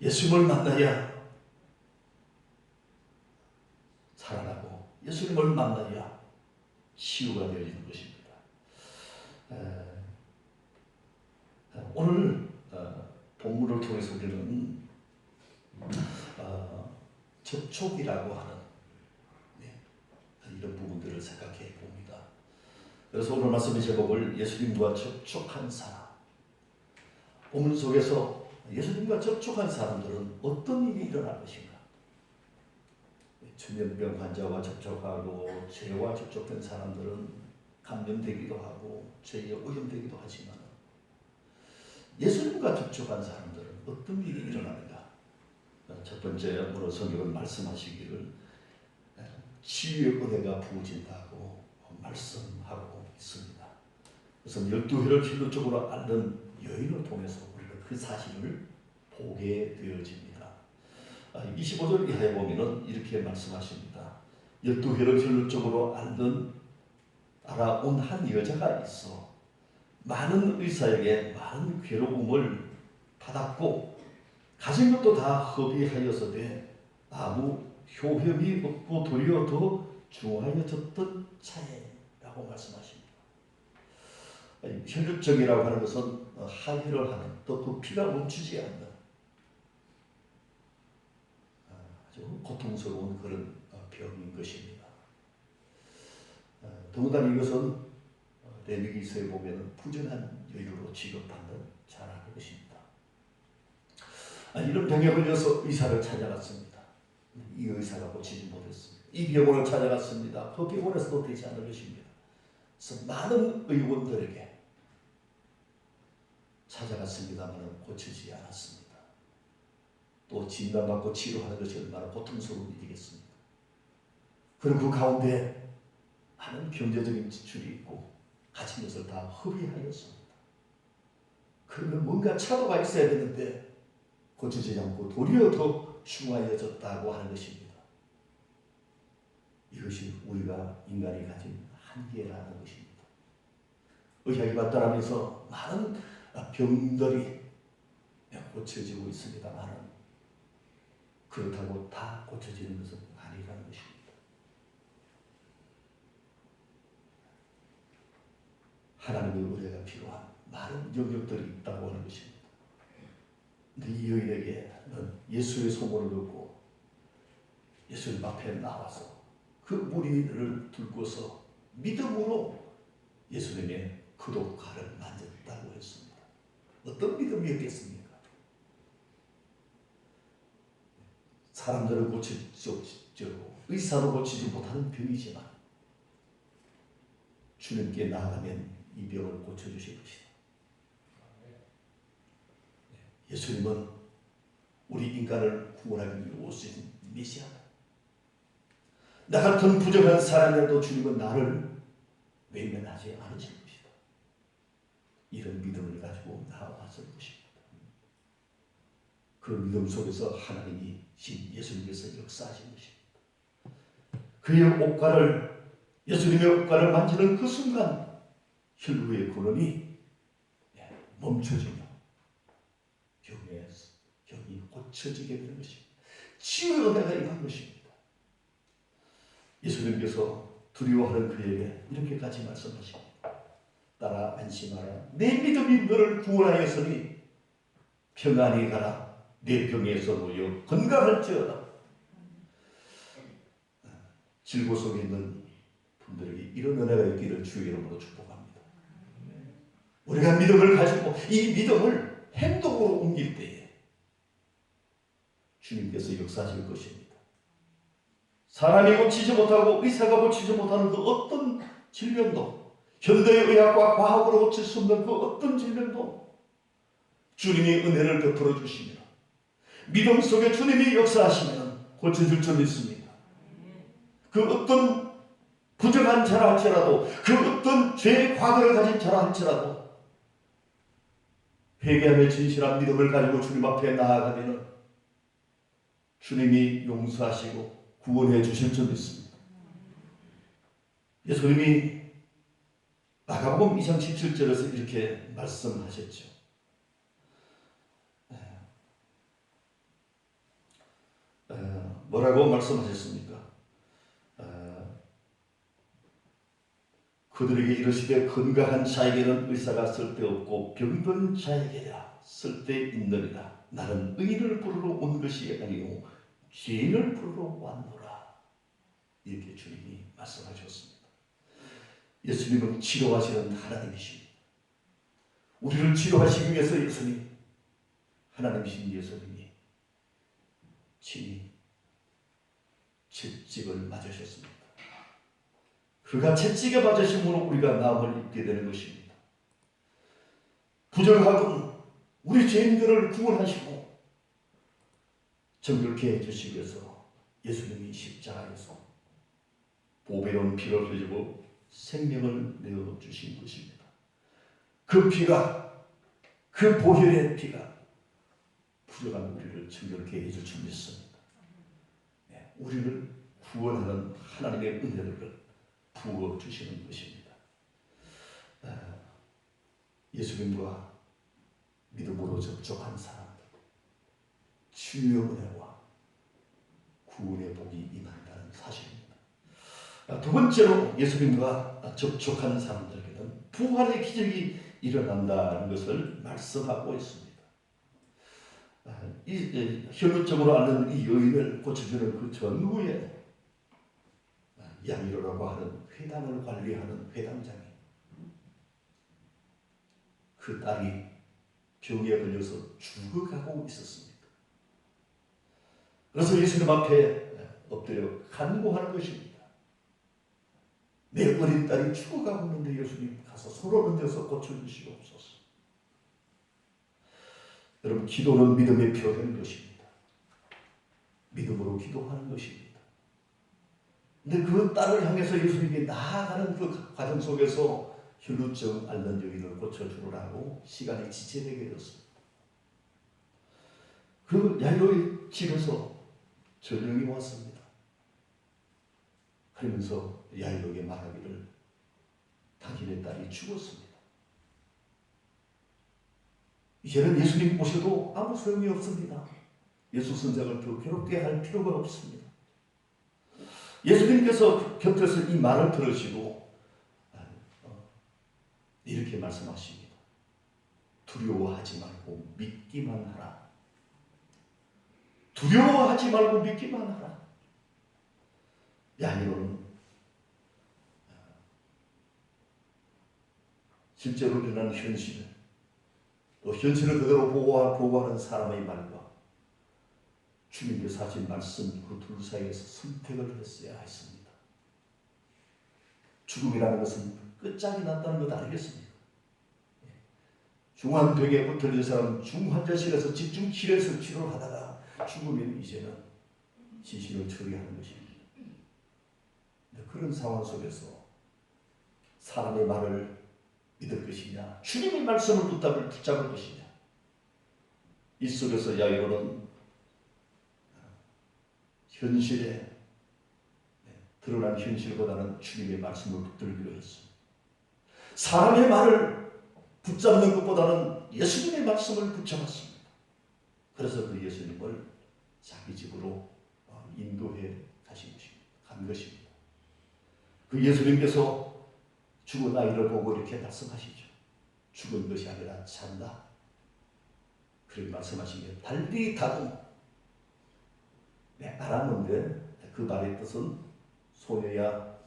예수님을 만나야 살아나고 예수님을 만나야 치유가 되어지는 것입니다. 오늘 본문을 통해서 우리는 접촉이라고 하는 이런 부분들을 생각해 봅니다. 그래서 오늘 말씀의 제목을 예수님과 접촉한 사람. 본문 속에서 예수님과 접촉한 사람들은 어떤 일이 일어날 것인가? 전염병 환자와 접촉하고 죄와 접촉된 사람들은 감염되기도 하고 죄에 오염되기도 하지만 예수님과 접촉한 사람들은 어떤 일이 일어나는가? 첫 번째 오늘 성경은 말씀하시기를 치유의 은혜가 부어진다고 말씀하고 있습니다. 그래서 12회를 필로적으로 앓는 여인을 통해서 우리가 그 사실을 보게 되어집니다. 25절 이하에 보면 이렇게 말씀하십니다. 12회를 필로적으로 알아온 한 여자가 있어 많은 의사에게 많은 괴로움을 받았고 가진 것도 다 허비하여서되 아무 효험이 없고 도리어 더 중하여졌던 차에라고 말씀하십니다. 혈류증이라고 하는 것은 하혈을 하는 또 그 피가 멈추지 않는 아주 고통스러운 그런 병인 것입니다. 더군다나 이것은 레위기서에 보면 부정한 여유로 취급받는 자라는 것입니다. 이런 병에 걸려서 의사를 찾아갔습니다. 이 의사가 고치지 못했습니다. 이 병원을 찾아갔습니다. 그 병원에서도 되지 않을 것입니다. 그래서 많은 의원들에게 찾아갔습니다만 고치지 않았습니다. 또 진단받고 치료하는 것이 얼마나 고통스러운 일이겠습니까? 그리고 그 가운데 많은 경제적인 지출이 있고 가진 것을 다 허비하였습니다. 그러면 뭔가 차도가 있어야 되는데 고쳐지지 않고 도리어 더 중하여졌다고 하는 것입니다. 이것이 우리가 인간이 가진 한계라는 것입니다. 의학이 발달하면서 많은 병들이 고쳐지고 있습니다만 그렇다고 다 고쳐지는 것은 아니라는 것입니다. 하나님의 은혜가 필요한 많은 영역들이 있다고 하는 것입니다. 근데 이 여인에게는 예수의 소문을 듣고 예수님 앞에 나와서 그 무리를 들고서 믿음으로 예수님의 구독칼을 만졌다고 했습니다. 어떤 믿음이었겠습니까? 사람들은 고치죠. 의사로 고치지 못하는 병이지만 주님께 나아가면 이 병을 고쳐주실 것이다. 예수님은 우리 인간을 구원하기 위해 오신 메시아다. 나 같은 부족한 사람이라도 주님은 나를 외면하지 않으실 것이다. 이런 믿음을 가지고 나아왔을 것입니다. 그 믿음 속에서 하나님이 신 예수님께서 역사하신 것입니다. 그의 옷가를 예수님의 옷가를 만지는 그 순간 혈루의 근원이 멈춰지며 병이 고쳐지게 되는 것입니다. 치유의 은혜가 임한 것입니다. 예수님께서 두려워하는 그에게 이렇게까지 말씀하십니다. 따라 안심하라. 내 믿음이 너를 구원하였으니 평안히 가라. 내 병에서 놓여 건강할지어다. 질고 속에 있는 분들에게 이런 은혜가 있기를 주의 이름으로 축복합니다. 우리가 믿음을 가지고 이 믿음을 행동으로 옮길 때에 주님께서 역사하실 것입니다. 사람이 고치지 못하고 의사가 고치지 못하는 그 어떤 질병도 현대의 의학과 과학으로 고칠 수 없는 그 어떤 질병도 주님이 은혜를 베풀어 주시며 믿음 속에 주님이 역사하시면 고쳐줄 줄 믿습니다. 그 어떤 부정한 자라 할지라도 그 어떤 죄의 과거를 가진 자라 할지라도 회개하며 진실한 믿음을 가지고 주님 앞에 나아가면 주님이 용서하시고 구원해 주실 줄 믿습니다. 예수님이 마가복음 2장 17절에서 이렇게 말씀하셨죠. 뭐라고 말씀하셨습니까? 그들에게 이르시되 건강한 자에게는 의사가 쓸데없고 병든 자에게야 쓸데있느니라. 나는 의인을 부르러 온 것이 아니오 죄인을 부르러 왔노라. 이렇게 주님이 말씀하셨습니다. 예수님은 치료하시는 하나님이십니다. 우리를 치료하시기 위해서 예수님, 하나님이신 예수님이 친히 채찍을 맞으셨습니다. 그가 채찍에 맞으심으로 우리가 나음을 입게 되는 것입니다. 부정하고 우리 죄인들을 구원하시고 정결케 해주시기 위해서 예수님이 십자가에서 보배로운 피를 흘리고 생명을 내어주신 것입니다. 그 피가, 그 보혈의 피가 부정한 우리를 정결케 해줄 줄 믿습니다. 우리를 구원하는 하나님의 은혜를 부어주시는 것입니다. 예수님과 믿음으로 접촉한 사람들, 치유의 은혜와 구원의 복이 임한다는 사실입니다. 두 번째로 예수님과 접촉한 사람들에게는 부활의 기적이 일어난다는 것을 말씀하고 있습니다. 혈루증으로 앓는 이 여인을 고쳐주는 그 전후에 야이로라고 하는 회당을 관리하는 회당장이 그 딸이 병에 걸려서 죽어가고 있었습니다. 그래서 예수님 앞에 엎드려 간구하는 것입니다. 내 어린 딸이 죽어가고 있는데 예수님 가서 손을 얹어서 고쳐주시옵소서. 여러분, 기도는 믿음의 표현인 것입니다. 믿음으로 기도하는 것입니다. 근데 그 딸을 향해서 예수님이 나아가는 그 과정 속에서 혈루증 앓는 여인을 고쳐주라고 시간이 지체되게 되었습니다. 그 야이로의 집에서 전령이 왔습니다. 그러면서 야이로에게 말하기를 당신의 딸이 죽었습니다. 이제는 예수님 모셔도 아무 소용이 없습니다. 예수 선생을 더 괴롭게 할 필요가 없습니다. 예수님께서 곁에서 이 말을 들으시고 이렇게 말씀하십니다. 두려워하지 말고 믿기만 하라. 두려워하지 말고 믿기만 하라. 야이로는 실제로 일어난 현실을, 또 현실을 그대로 보고하는 사람의 말과 주님께서 하신 말씀, 그 둘 사이에서 선택을 했어야 했습니다. 죽음이라는 것은 끝장이 났다는 것 아니겠습니까? 중환병에 붙어진 사람은 중환자실에서 집중치료에서 치료를 하다가 죽으면 이제는 시신을 처리하는 것입니다. 그런 상황 속에서 사람의 말을 믿을 것이냐, 주님의 말씀을 붙잡을 것이냐, 이 속에서 야이로는 현실에 드러난 현실보다는 주님의 말씀을 붙들기로 했습니다. 사람의 말을 붙잡는 것보다는 예수님의 말씀을 붙잡았습니다. 그래서 그 예수님을 자기 집으로 인도해 간 것입니다. 그 예수님께서 죽은 아이를 보고 이렇게 말씀하시죠. 죽은 것이 아니라 산다. 그렇게 말씀하신 게 달리 다둥. 알았는데 그 말의 뜻은 소녀야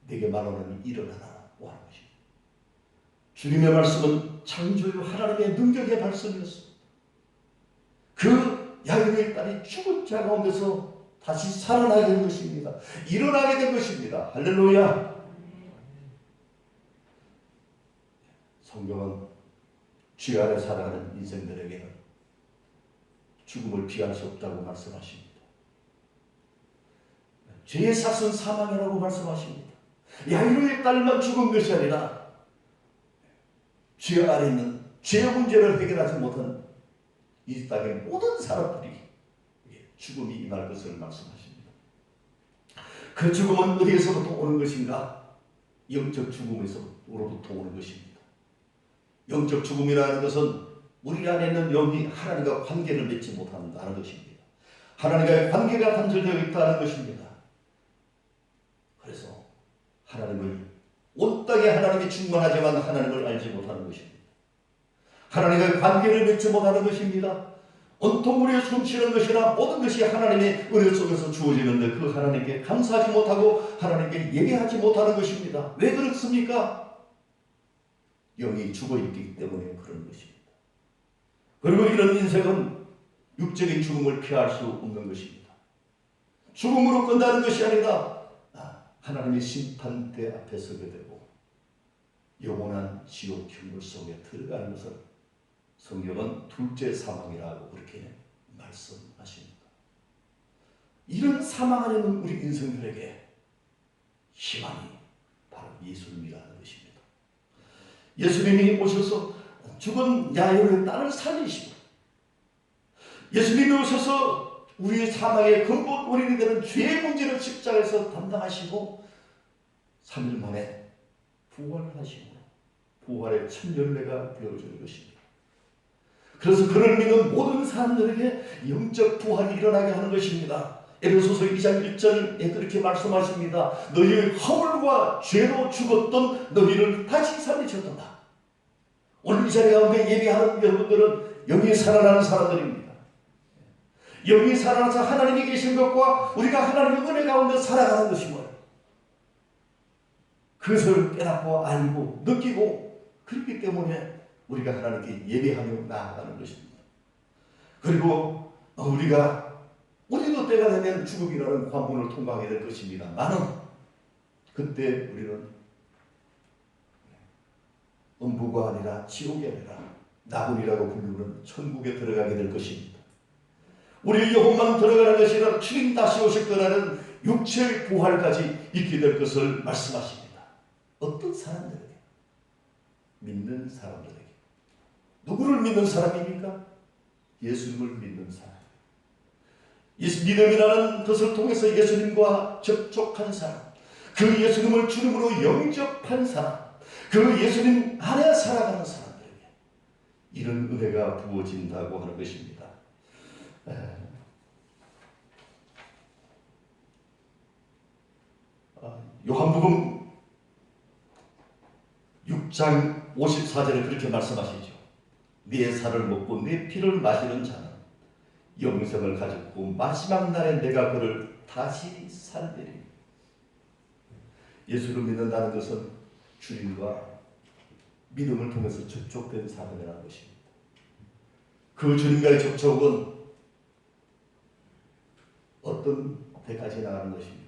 내게 말하는 일어나라고 하는 것입니다. 주님의 말씀은 창조주 하나님의 능력의 말씀이었습니다. 그 야이로의 딸이 죽은 자 가운데서 다시 살아나게 된 것입니다. 일어나게 된 것입니다. 할렐루야. 성경은 죄 안에 살아가는 인생들에게는 죽음을 피할 수 없다고 말씀하십니다. 죄의 삭은 사망이라고 말씀하십니다. 야이로의 딸만 죽은 것이 아니라 죄 안에 있는 죄 문제를 해결하지 못한 이 땅의 모든 사람들이 죽음이 임할 것을 말씀하십니다. 그 죽음은 어디에서부터 오는 것인가? 영적 죽음에서부터 오는 것입니다. 영적 죽음이라는 것은 우리 안에 있는 영이 하나님과 관계를 맺지 못한다는 것입니다. 하나님과의 관계가 단절되어 있다는 것입니다. 그래서 하나님을 온 땅에 하나님이 충만하지만 하나님을 알지 못하는 것입니다. 하나님과의 관계를 맺지 못하는 것입니다. 온통 우리의 숨쉬는 것이나 모든 것이 하나님의 은혜 속에서 주어지는데 그 하나님께 감사하지 못하고 하나님께 예배하지 못하는 것입니다. 왜 그렇습니까? 영이 죽어있기 때문에 그런 것입니다. 그리고 이런 인생은 육적인 죽음을 피할 수 없는 것입니다. 죽음으로 끝나는 것이 아니라 하나님의 심판대 앞에 서게 되고 영원한 지옥 경물 속에 들어가는 것을 성경은 둘째 사망이라고 그렇게 말씀하십니다. 이런 사망 안에는 우리 인생들에게 희망이 바로 예수님이라는 것입니다. 예수님이 오셔서 죽은 야이로의 딸을 살리시고 예수님이 오셔서 우리의 사망의 근본 원인이 되는 죄의 문제를 십자가에서 담당하시고 3일 만에 부활하시고 부활의 첫 열매가 되어주는 것입니다. 그래서 그를 믿는 모든 사람들에게 영적 부활이 일어나게 하는 것입니다. 에베소서 2장 1절에 그렇게 말씀하십니다. 너희의 허물과 죄로 죽었던 너희를 다시 살리셨도다. 오늘 이 자리 가운데 예배하는 여러분들은 영이 살아나는 사람들입니다. 영이 살아나서 하나님이 계신 것과 우리가 하나님의 은혜 가운데 살아가는 것임을 그것을 깨닫고 알고 느끼고 그렇기 때문에 우리가 하나님께 예배하며 나아가는 것입니다. 그리고 우리도 때가 되면 죽음이라는 관문을 통과하게 될 것입니다만 그때 우리는 음부가 아니라 지옥이 아니라 나군이라고 부르는 천국에 들어가게 될 것입니다. 우리의 영혼만 들어가는 것이 아니라 주님 다시 오실 거라는 육체의 부활까지 있게 될 것을 말씀하십니다. 어떤 사람들에게? 믿는 사람들에게. 누구를 믿는 사람입니까? 예수님을 믿는 사람. 믿음이라는 것을 통해서 예수님과 접촉한 사람, 그 예수님을 주님으로 영접한 사람, 그 예수님 안에 살아가는 사람들에게 이런 은혜가 부어진다고 하는 것입니다. 요한복음 6장 54절에 그렇게 말씀하시죠. 네 살을 먹고 네 피를 마시는 자는 영생을 가졌고 마지막 날에 내가 그를 다시 살리리. 예수를 믿는다는 것은 주님과 믿음을 통해서 접촉된 사람이라는 것입니다. 그 주님과의 접촉은 어떤 데까지 나가는 것입니다.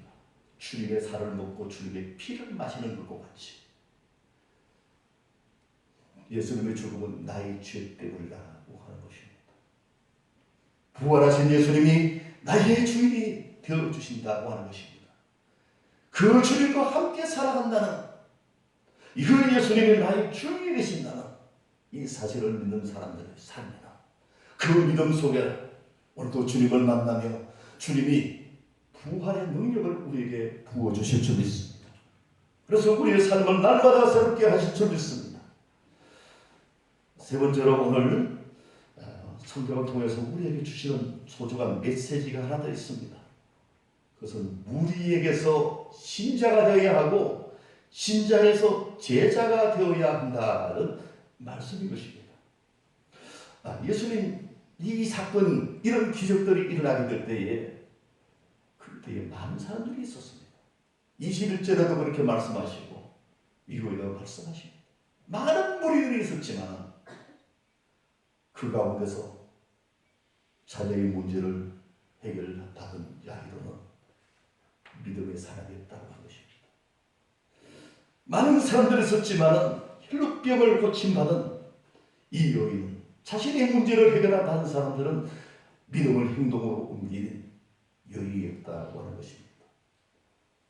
주님의 살을 먹고 주님의 피를 마시는 것과 같이 예수님의 죽음은 나의 죄 때문이라고 하는 것입니다. 부활하신 예수님이 나의 주인이 되어주신다고 하는 것입니다. 그 주님과 함께 살아간다는 그 예수님이 나의 주인이 되신다는 이 사실을 믿는 사람들의 삶이다. 그 믿음 속에 오늘도 주님을 만나며 주님이 부활의 능력을 우리에게 부어주실 줄 믿습니다. 그래서 우리의 삶을 날마다 새롭게 하실 줄 믿습니다. 세 번째로 오늘 성경을 통해서 우리에게 주시는 소중한 메시지가 하나 더 있습니다. 그것은 무리에게서 신자가 되어야 하고 신자에서 제자가 되어야 한다는 말씀인 것입니다. 예수님 이 사건 이런 기적들이 일어나게 될 때에 그때에 많은 사람들이 있었습니다. 21절에도 그렇게 말씀하시고 이후에도 말씀하십니다. 많은 무리들이 있었지만 그 가운데서 자녀의 문제를 해결받은 야이로는 믿음의 사람이었다고 한 것입니다. 많은 사람들이 있었지만 혈루병을 고침받은 이 여인은 자신의 문제를 해결받은 사람들은 믿음을 행동으로 옮긴 여인이었다고 하는 것입니다.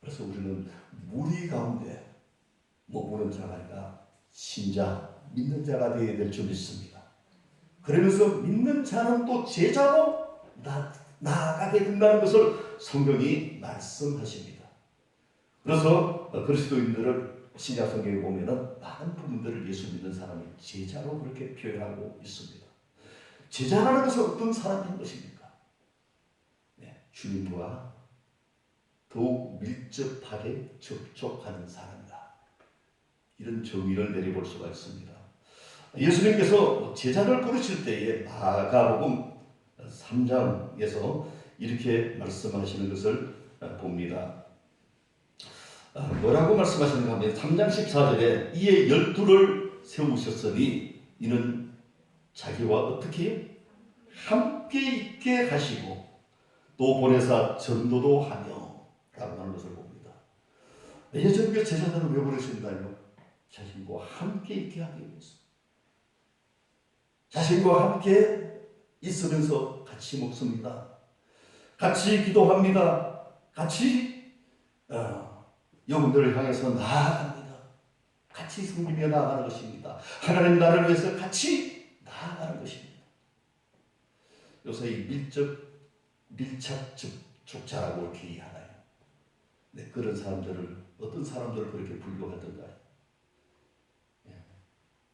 그래서 우리는 무리 가운데 머무는 자가 아니라 신자, 믿는 자가 되어야 될 줄 믿습니다. 그러면서 믿는 자는 또 제자로 나아가게 된다는 것을 성경이 말씀하십니다. 그래서 그리스도인들을 신약 성경에 보면은 많은 부분들을 예수 믿는 사람이 제자로 그렇게 표현하고 있습니다. 제자라는 것은 어떤 사람인 것입니까? 주님과 더욱 밀접하게 접촉하는 사람이다. 이런 정의를 내려볼 수가 있습니다. 예수님께서 제자를 부르실 때에 마가복음 3장에서 이렇게 말씀하시는 것을 봅니다. 뭐라고 말씀하시는가 하면 3장 14절에 이에 12를 세우셨으니 이는 자기와 어떻게 함께 있게 하시고 또 보내사 전도도 하며 라고 하는 것을 봅니다. 예수님께서 제자들을 왜 부르신다요? 자신과 함께 있게 하기 위해서. 자신과 함께 있으면서 같이 먹습니다. 같이 기도합니다. 같이 영혼들을 향해서 나아갑니다. 같이 섬기며 나아가는 것입니다. 하나님 나라를 위해서 같이 나아가는 것입니다. 요새 이 밀착 접촉자라고 이렇게 하나요? 네, 그런 사람들을 어떤 사람들을 그렇게 분류하던가요?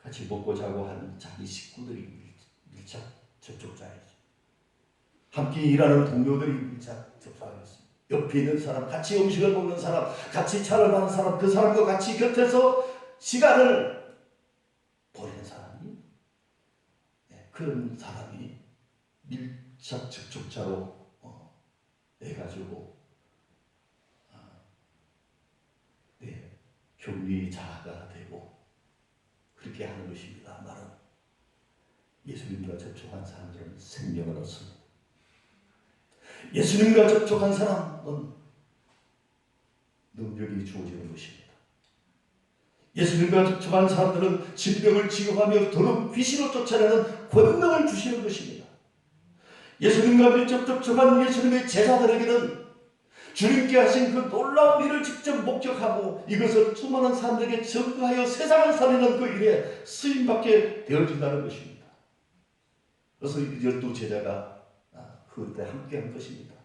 같이 먹고 자고 하는 자기 식구들이 밀착 접촉자이죠. 함께 일하는 동료들이 밀착 접촉자이죠. 옆에 있는 사람, 같이 음식을 먹는 사람, 같이 차를 타는 사람, 그 사람과 같이 곁에서 시간을 보내는 사람이, 그런 사람이 밀착 접촉자로 해가지고 격리자가 되고 그렇게 하는 것입니다. 말은 예수님과 접촉한 사람들은 생명을 얻습니다. 예수님과 접촉한 사람은 능력이 주어지는 것입니다. 예수님과 접촉한 사람들은 질병을 치유하며 더러운 귀신을 쫓아내는 권능을 주시는 것입니다. 예수님과 밀접 접촉한 예수님의 제자들에게는 주님께 하신 그 놀라운 일을 직접 목격하고 이것을 수많은 사람들에게 전가하여 세상을 살리는 그 일에 쓰임받게 되어진다는 것입니다. 그래서 12제자가 그때 함께한 것입니다.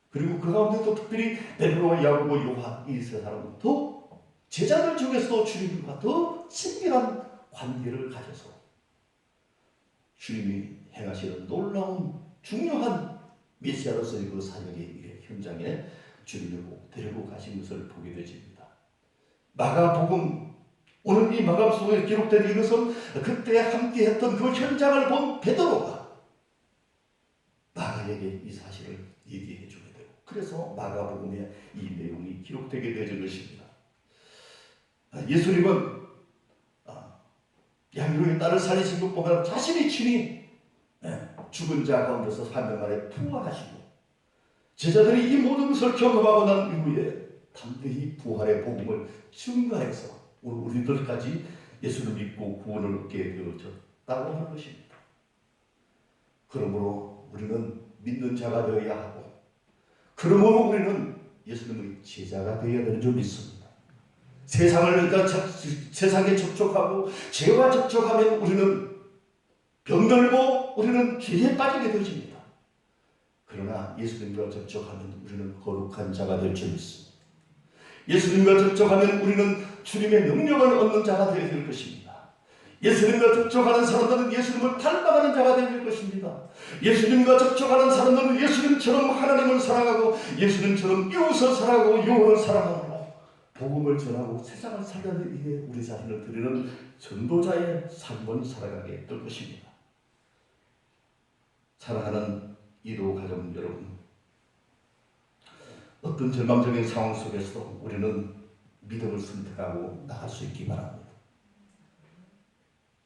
그리고 그 가운데도 특별히 베드로와 야고보, 요한 이 세 사람은 더 제자들 중에서도 주님과 더 친밀한 관계를 가져서 주님이 행하시는 놀라운 중요한 메시아로서의 그 사역의 일의 현장에 주님을 꼭 데리고 가신 것을 보게 되집니다. 마가복음, 오늘 이 마가복음 속에 기록된 이것은 그때 함께했던 그 현장을 본 베드로가 마가에게 이 사실을 얘기해 주게 되고, 그래서 마가복음에 이 내용이 기록되게 되는 것입니다. 예수님은 양육의 딸을 살리신 것보다 자신이 친히 죽은 자 가운데서 3년 만에 부활하시고 제자들이 이 모든 것을 경험하고 난 이후에 담대히 부활의 복음을 증거해서 우리들까지 예수를 믿고 구원을 얻게 되어졌다고 하는 것입니다. 그러므로 우리는 믿는 자가 되어야 하고, 그러므로 우리는 예수님의 제자가 되어야 되는 줄 믿습니다. 세상에 접촉하고 죄와 접촉하면 우리는 병들고 우리는 죄에 빠지게 되어집니다. 그러나 예수님과 접촉하면 우리는 거룩한 자가 될 줄 믿습니다. 예수님과 접촉하면 우리는 주님의 능력을 얻는 자가 되어야 될 것입니다. 예수님과 접촉하는 사람들은 예수님을 닮아가는 자가 되어야 될 것입니다. 예수님과 접촉하는 사람들은 예수님처럼 하나님을 사랑하고 예수님처럼 이웃을 사랑하고 영혼을 사랑하고 복음을 전하고 세상을 살려내기 위해 우리 자신을 드리는 전도자의 삶을 살아가게 될 것입니다. 사랑하는 이도 가족 여러분, 어떤 절망적인 상황 속에서도 우리는 믿음을 선택하고 나갈 수 있기 바랍니다.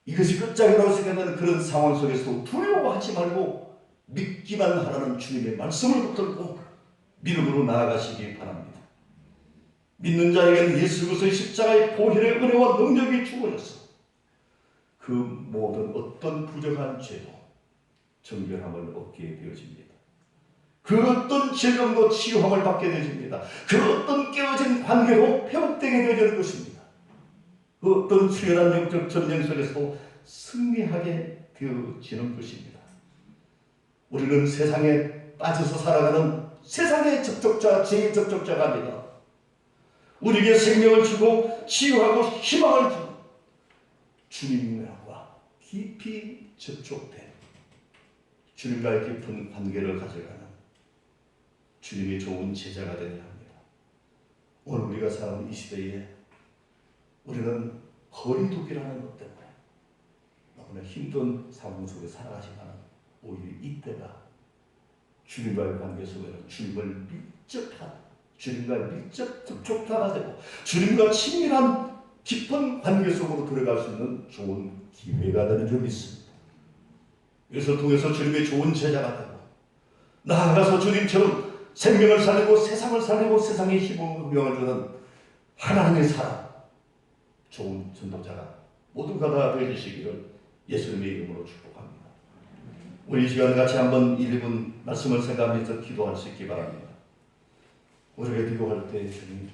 이것이 끝장이라고 생각하는 그런 상황 속에서도 두려워하지 말고 믿기만 하라는 주님의 말씀을 붙들고 믿음으로 나아가시기 바랍니다. 믿는 자에게는 예수 그리스도의 십자가의 보혈의 은혜와 능력이 주어져서 그 모든 어떤 부정한 죄도 정결함을 얻게 되어집니다. 그 어떤 질병도 치유함을 받게 되어집니다. 그 어떤 깨어진 관계도 회복되게 되어지는 것입니다. 그 어떤 수연한 영적 전쟁 속에서도 승리하게 되어지는 것입니다. 우리는 세상에 빠져서 살아가는 세상의 접촉자, 죄의 접촉자가 아니라 우리에게 생명을 주고 치유하고 희망을 주고 주님과 깊이 접촉된 주님과의 깊은 관계를 가져가는 주님의 좋은 제자가 되냐 합니다. 오늘 우리가 사는 이 시대에 우리는 거리두기라는 것 때문에 너무나 힘든 상황 속에 살아가지만 오히려 이때가 주님과의 관계 속에는 주님과 밀접 접촉하게 되고 주님과 친밀한 깊은 관계 속으로 들어갈 수 있는 좋은 기회가 되는 줄 믿습니다. 이것을 통해서 주님의 좋은 제자가 되고 나아가서 주님처럼 생명을 살리고 세상을 살리고 세상에 희망을 주는 하나님의 사람, 좋은 전도자가 모두가 다 되시기를 예수님의 이름으로 축복합니다. 우리 이 시간 같이 한번 1분 말씀을 생각하면서 기도할 수 있기 바랍니다. 우리가 기도할 때 주님,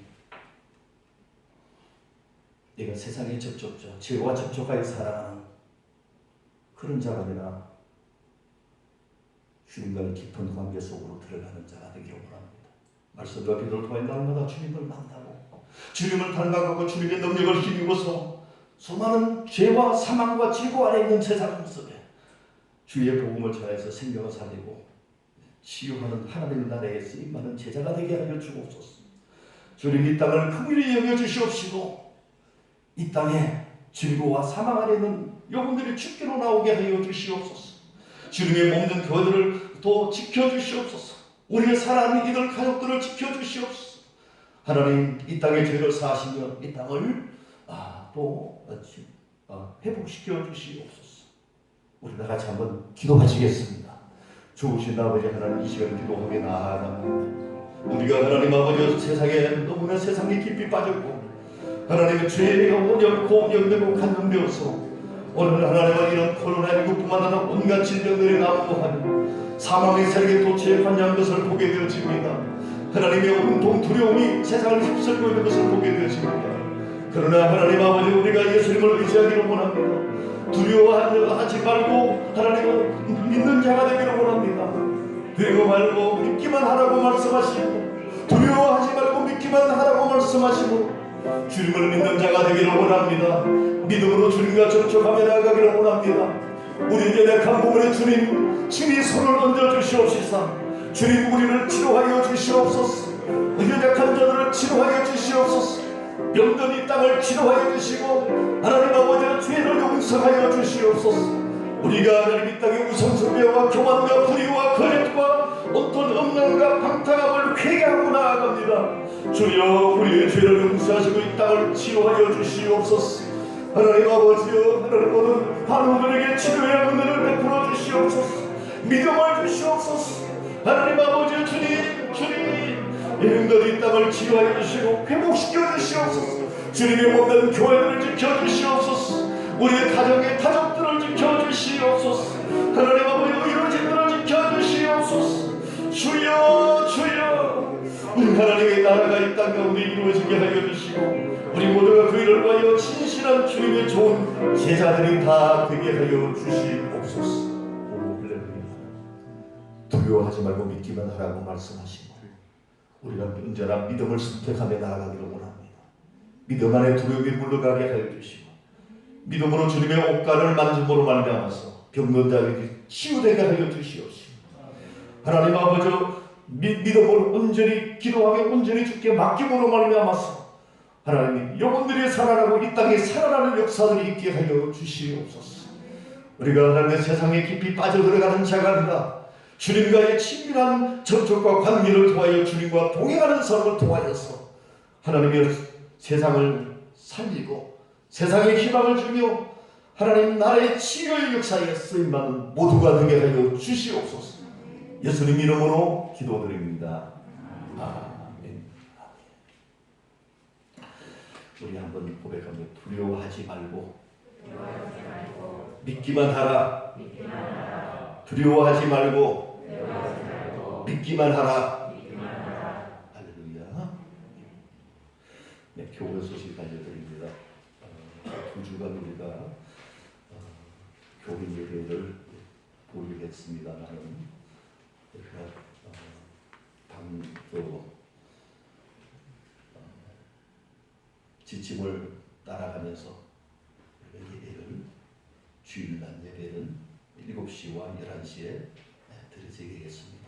내가 세상에 접촉자, 죄와 접촉하여 살아가는 그런 자가 아니라 주님과의 깊은 관계 속으로 들어가는 자가 되기를 원합니다. 말씀과 기도를 통해 날마다 주님을 만나고 주님을 닮아가고 주님의 능력을 힘입어서 수많은 죄와 사망과 지구 아래 있는 세상 속에 주의 복음을 전해서 생명을 살리고 치유하는 하나님의 나라에 쓰임받는 제자가 되게 하여 주옵소서. 주님 이 땅을 긍휼히 여겨주시옵시고 이 땅에 질고와 사망 아래 있는 영혼들이 죽기로 나오게 하여 주시옵소서. 주님의 몸된 교회들을 또 지켜주시옵소서. 우리의 사랑하는 이들 가족들을 지켜주시옵소서. 하나님 이 땅의 죄를 사하시며 이 땅을 회복시켜 주시옵소서. 우리 다 같이 한번 기도하시겠습니다. 좋으신 아버지 하나님, 이 시간 기도하게 나아갑니다. 우리가 하나님 아버지 세상에 너무나 세상에 깊이 빠졌고 하나님의 죄가 어렵고 연되고 간염되어서 오늘 하나님은 이런 코로나19뿐만 아니라 온갖 질병들이 난무하며 사망의 세력에 도처에 관여한 것을 보게 되어집니다. 하나님의 온통 두려움이 세상을 휩쓸고 있는 것을 보게 되어집니다. 그러나 하나님 아버지, 우리가 예수님을 의지하기를 원합니다. 두려워하지 말고 하나님을 믿는 자가 되기를 원합니다. 두려워 말고 믿기만 하라고 말씀하시고 두려워하지 말고 믿기만 하라고 말씀하시고 주님을 믿는 자가 되기를 원합니다. 믿음으로 주님과 접촉하며 나아가기를 원합니다. 우리 연약한 부분에 주님 친히 손을 얹어 주시옵시사. 주님 우리를 치료하여 주시옵소서. 연약한 자들을 치료하여 주시옵소서. 병든 이 땅을 치료하여 주시고 하나님 아버지 죄를 용서하여 주시옵소서. 우리가 하나님 이 땅의 우상숭배와 교만과 불의와 거짓과 어떤 음란과 방탕함을 회개하고 나아갑니다. 주여 우리의 죄를 용서하시고 이 땅을 치유하여 주시옵소서. 하나님 아버지여, 하나님 모든 환우들에게 치료의 은혜를 베풀어 주시옵소서. 믿음을 주시옵소서. 하나님 아버지 주님 이름들 이 땅을 치유하여 주시고 회복시켜 주시옵소서. 주님의 몸된 교회들을 지켜 주시옵소서. 우리의 가정의 가족들을 지켜 주시옵소서. 하나님 아버지 의료진들을 지켜 주시옵소서. 주여 하나님의 나라가 이 땅 가운데 이루어지게 하여 주시고 우리 모두가 그 일을 위하여 신실한 주님의 좋은 제자들이 다 되게 하여 주시옵소서. 두려워하지 말고 믿기만 하라고 말씀하시고 우리가 언제나 믿음을 선택하며 나아가기를 원합니다. 믿음 안에 두려움이 물러가게 하여 주시고 믿음으로 주님의 옷가를 만짐으로 말미암아서 병든 자에게 치유되게 하여 주시옵시고 하나님 아버지 믿음으로 온전히 기도하며 온전히 주께 맡김으로 말미암아서 하나님 영혼들이 살아나고 이 땅에 살아나는 역사들이 있게 하여 주시옵소서. 우리가 하나님의 세상에 깊이 빠져들어가는 자가 아니라 주님과의 친밀한 접촉과 관계를 통하여 주님과 동행하는 삶을 통하여서 하나님의 세상을 살리고 세상에 희망을 주며 하나님 나라의 치유의 역사에 쓰임받는 모두가 되게 하여 주시옵소서. 예수님 이름으로 기도드립니다. 아멘. 우리 한번 고백하며 두려워하지 말고 믿기만 하라. 두려워하지 말고 믿기만 하라. 할렐루야. 네, 교회 소식 알려드립니다. 2주간 우리가 교회 예배를 보유했습니다만은 우리가 방도 지침을 따라가면서 예배를 주일날 예배는 7시와 11시에 드려지겠습니다.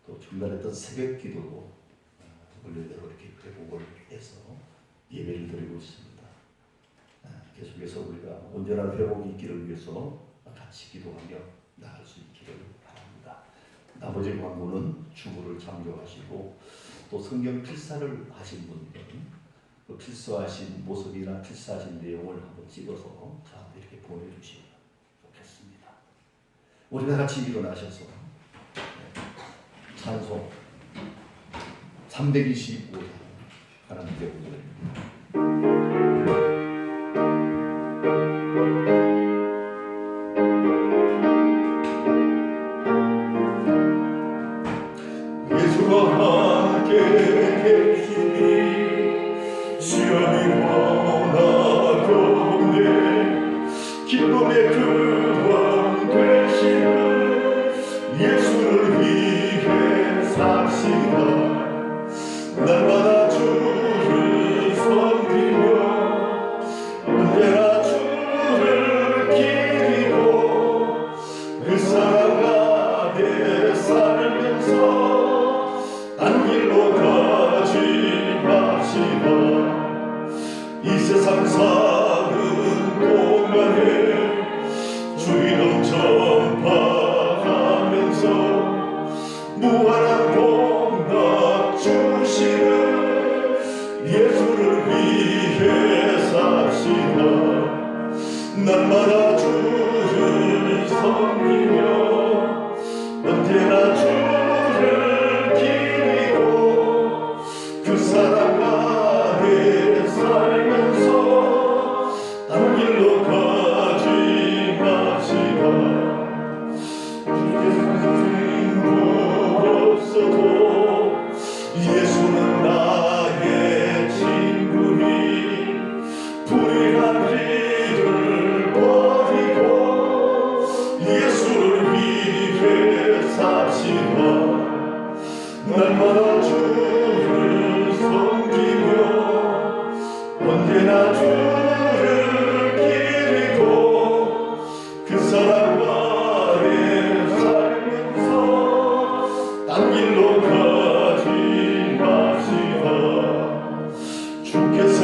또 중단했던 새벽 기도도 원래대로 이렇게 회복을 해서 예배를 드리고 있습니다. 계속해서 우리가 온전한 회복이 있기를 위해서 같이 기도하며 나갈 수 있기를 바랍니다. 나머지 광고는 주보를 참조하시고 또 성경 필사를 하신 분들은 그 필사하신 모습이나 필사하신 내용을 한번 찍어서 저한테 이렇게 보내주시면 좋겠습니다. 우리 다 같이 일어나셔서 찬송 325장 하나님께 올려드립니다. 예수와 함께 계시니 시험이 원하건대 기쁨의 근원 되시는 예수를 위해 삽시다. 날마다 주를 섬기며 언제나 주를 기리고 그 사랑 안에 살면서 딴 길로 가지 맙시다. 이 세상 사는 동안에 주 이름 전파하면서 무한한 복락 주시는 예수를 위해 삽시다. 날마다 주를 섬기며 언제나 주를 기리고 그 사랑 안에 살면서 딴 길로 가지 맙시다. 없어도 예수는 나의 친구니 불의한 길을 버리고 예수를 위해 삽시다. 날마다 주를 섬기며 언제나 주를 기리고 그 사랑 안에 살면서 딴 길로 가지 마시다. 주께서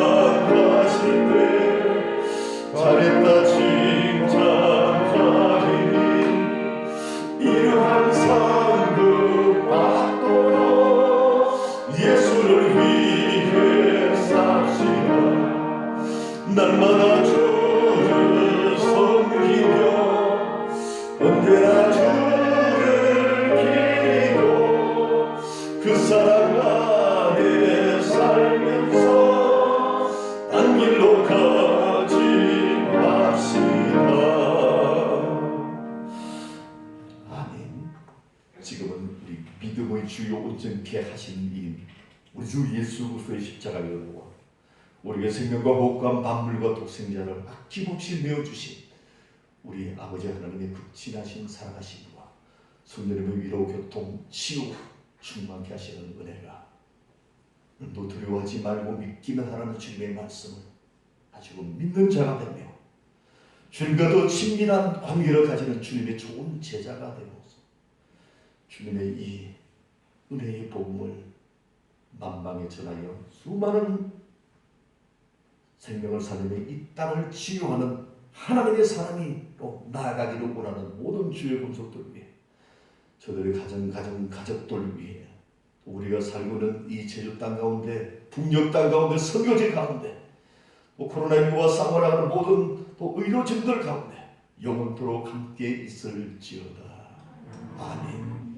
심판하실 때 잘했다 칭찬하리니 이러한 상급 받도록 예수를 위해 삽시다. 날마다 주를 섬기며 언제나 주를 기리고 그 사랑 안에 살면서 딴 길로 가지 맙시다. 아멘. 지금은 우리 믿음의 주요 온전케 하신 이 우리 주 예수 그리스도의 십자가의 은혜와 우리의 생명과 복과 만물과 독생자를 아낌없이 내어주신 우리 아버지 하나님의 극진하신 사랑하심과 성령님의 위로 교통 치유 충만케 하시는 은혜가 또 두려워하지 말고 믿기만 하라는 주님의 말씀을 가지고 믿는 자가 되며 주님과 더 친밀한 관계를 가지는 주님의 좋은 제자가 되어서 주님의 이 은혜의 복음을 만방에 전하여 수많은 생명을 살리며 이 땅을 치유하는 하나님의 사람이로 나아가기를 원하는 모든 주의 권속들 위해 저들의 가족들 위해 우리가 살고 있는 이 제주 땅 가운데 북녘 땅 가운데 선교지 가운데 코로나19와 싸워나가는 모든 또 의료진들 가운데 영원토록 함께 있을지어다. 아멘.